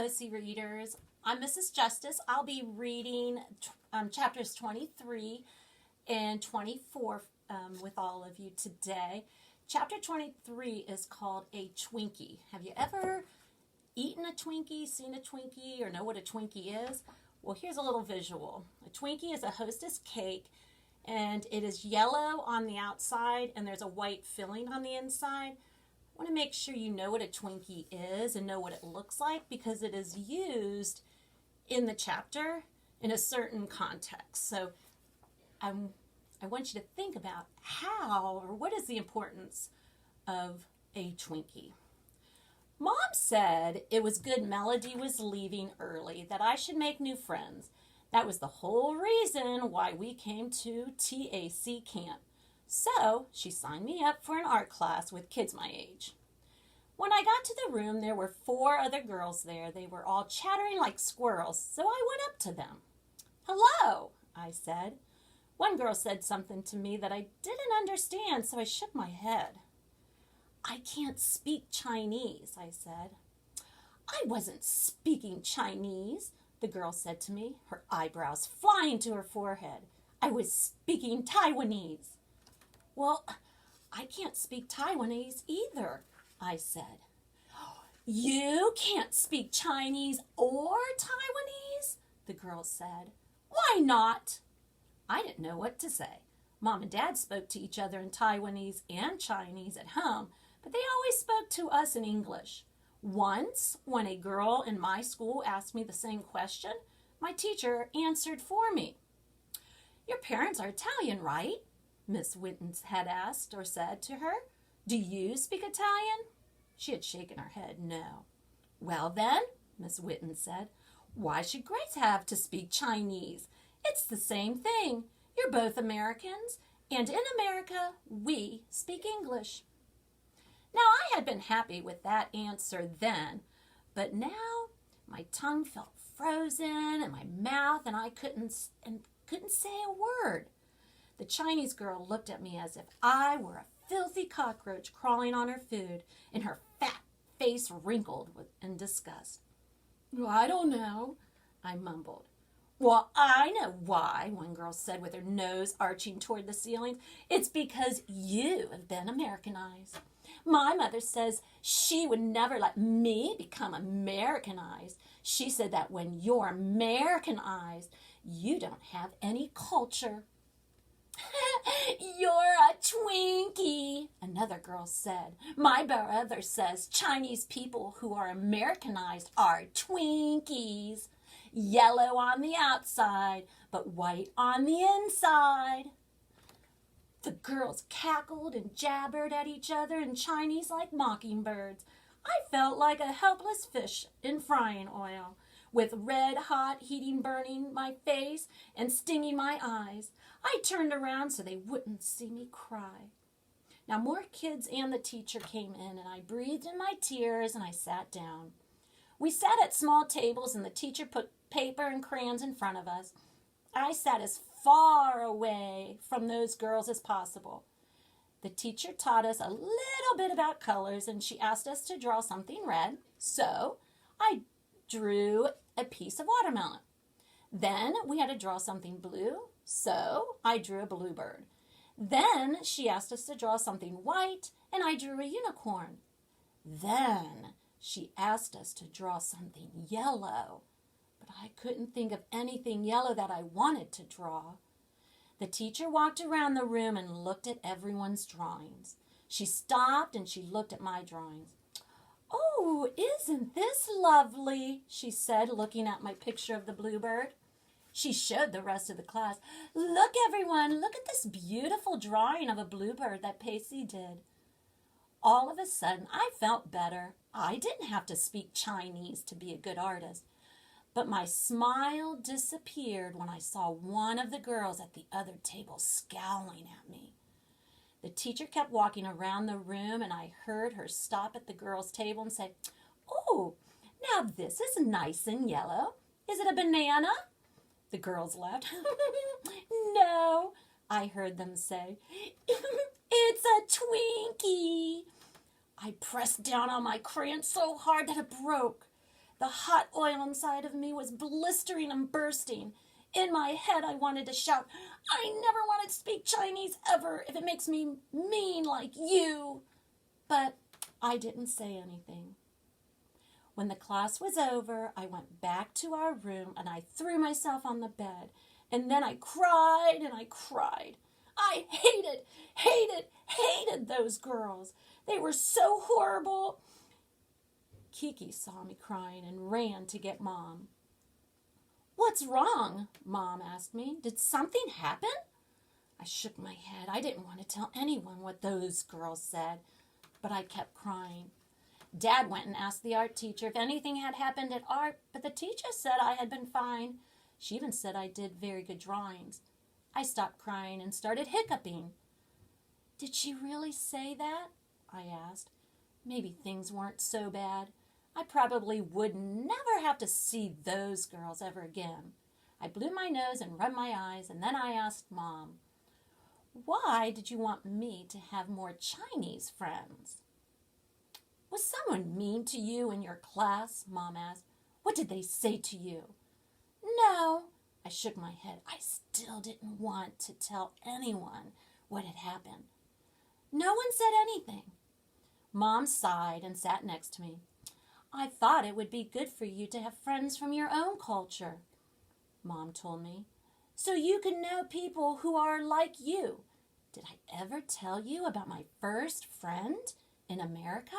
OC Readers. I'm Mrs. Justice. I'll be reading chapters 23 and 24 with all of you today. Chapter 23 is called A Twinkie. Have you ever eaten a Twinkie, seen a Twinkie, or know what a Twinkie is? Well, here's a little visual. A Twinkie is a Hostess cake, and it is yellow on the outside, and there's a white filling on the inside. I want to make sure you know what a Twinkie is and know what it looks like because it is used in the chapter in a certain context. So I want you to think about how or what is the importance of a Twinkie. Mom said it was good Melody was leaving early, that I should make new friends. That was the whole reason why we came to TAC camp. So she signed me up for an art class with kids my age. When I got to the room, there were 4 other girls there. They were all chattering like squirrels, so I went up to them. "Hello," I said. One girl said something to me that I didn't understand, so I shook my head. "I can't speak Chinese," I said. "I wasn't speaking Chinese," the girl said to me, her eyebrows flying to her forehead. "I was speaking Taiwanese." "Well, I can't speak Taiwanese either," I said. "You can't speak Chinese or Taiwanese?" the girl said. "Why not?" I didn't know what to say. Mom and Dad spoke to each other in Taiwanese and Chinese at home, but they always spoke to us in English. Once, when a girl in my school asked me the same question, my teacher answered for me. "Your parents are Italian, right?" Miss Whitten had asked or said to her. "Do you speak Italian?" She had shaken her head no. "Well then," Miss Whitten said, "why should Grace have to speak Chinese? It's the same thing. You're both Americans, and in America, we speak English." Now, I had been happy with that answer then, but now my tongue felt frozen in my mouth, and I couldn't say a word. The Chinese girl looked at me as if I were a filthy cockroach crawling on her food, and her fat face wrinkled in disgust. "I don't know," I mumbled. "Well, I know why," one girl said with her nose arching toward the ceiling. "It's because you have been Americanized. My mother says she would never let me become Americanized. She said that when you're Americanized, you don't have culture." "You're a Twinkie," another girl said. "My brother says Chinese people who are Americanized are Twinkies. Yellow on the outside, but white on the inside." The girls cackled and jabbered at each other in Chinese like mockingbirds. I felt like a helpless fish in frying oil, with red-hot heating burning my face and stinging my eyes. I turned around so they wouldn't see me cry. Now more kids and the teacher came in, and I breathed in my tears and I sat down. We sat at small tables, and the teacher put paper and crayons in front of us. I sat as far away from those girls as possible. The teacher taught us a little bit about colors, and she asked us to draw something red. So I drew a piece of watermelon. Then we had to draw something blue, so I drew a bluebird. Then she asked us to draw something white, and I drew a unicorn. Then she asked us to draw something yellow, but I couldn't think of anything yellow that I wanted to draw. The teacher walked around the room and looked at everyone's drawings. She stopped and she looked at my drawings. "Oh, isn't this lovely?" she said, looking at my picture of the bluebird. She showed the rest of the class. "Look, everyone, look at this beautiful drawing of a bluebird that Pacey did." All of a sudden, I felt better. I didn't have to speak Chinese to be a good artist. But my smile disappeared when I saw one of the girls at the other table scowling at me. The teacher kept walking around the room, and I heard her stop at the girls' table and say, "Oh, now this is nice and yellow. Is it a banana?" The girls laughed. "No," I heard them say. "It's a Twinkie." I pressed down on my crayon so hard that it broke. The hot oil inside of me was blistering and bursting. In my head, I wanted to shout, I never want to speak Chinese ever if it makes me mean like you. But I didn't say anything. When the class was over, I went back to our room and I threw myself on the bed. And then I cried and I cried. I hated those girls. They were so horrible. Kiki saw me crying and ran to get Mom. What's wrong? Mom asked me. Did something happen? I shook my head. I didn't want to tell anyone what those girls said, but I kept crying. Dad went and asked the art teacher if anything had happened at art, but the teacher said I had been fine. She even said I did very good drawings. I stopped crying and started hiccuping. Did she really say that? I asked. Maybe things weren't so bad. I probably would never have to see those girls ever again. I blew my nose and rubbed my eyes, and then I asked Mom, why did you want me to have more Chinese friends? Was someone mean to you in your class? Mom asked. What did they say to you? No. I shook my head. I still didn't want to tell anyone what had happened. No one said anything. Mom sighed and sat next to me. I thought it would be good for you to have friends from your own culture, Mom told me, so you can know people who are like you. Did I ever tell you about my first friend in America?